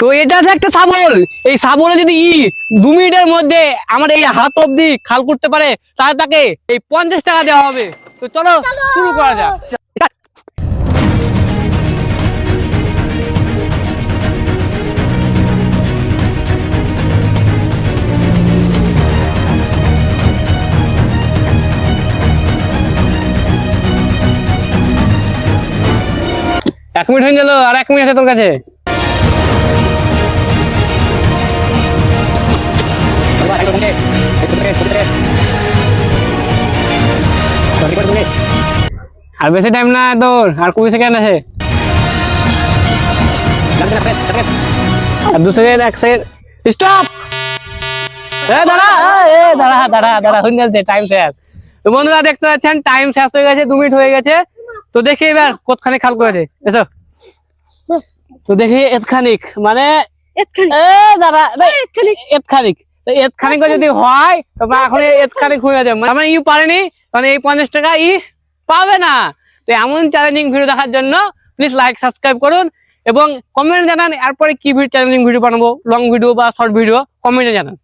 তো এটা আছে একটা শাবল। এই শাবলে যদি 2 মিনিটের মধ্যে আমার এই হাত অব্দি খাল করতে পারে তাহলে তাকে এই 50 টাকা দেওয়া হবে। তো চলো শুরু করা যাক। 1 মিনিট হয়ে গেল, আর 1 মিনিট আছে তোর কাছে। আর বেশি টাইম না তোর, আর 20 সেকেন্ড আছে। আর 2 সেকেন্ড, 1 সেকেন্ড, স্টপ। দাঁড়া দাঁড়া দাঁড়া দাঁড়া, হয়ে যাচ্ছে টাইম শেষ। তো বন্ধুরা দেখতে পাচ্ছেন টাইম শেষ হয়ে গেছে, 2 মিনিট হয়ে গেছে। তো দেখি এবার কতখানি খাল করেছে, এসো। তো দেখি এতখানিক মানে এতখানিক যদি হয় তবে এখন এতখানিক হয়ে যাবে, মানে ইউ পারেনি, মানে এই 50 টাকা পাবে না। তো এমন চ্যালেঞ্জিং ভিডিও দেখার জন্য প্লিজ লাইক সাবস্ক্রাইব করুন এবং কমেন্ট জানান এরপরে কি চ্যালেঞ্জিং ভিডিও বানাবো, লং ভিডিও বা শর্ট ভিডিও, কমেন্টে জানান।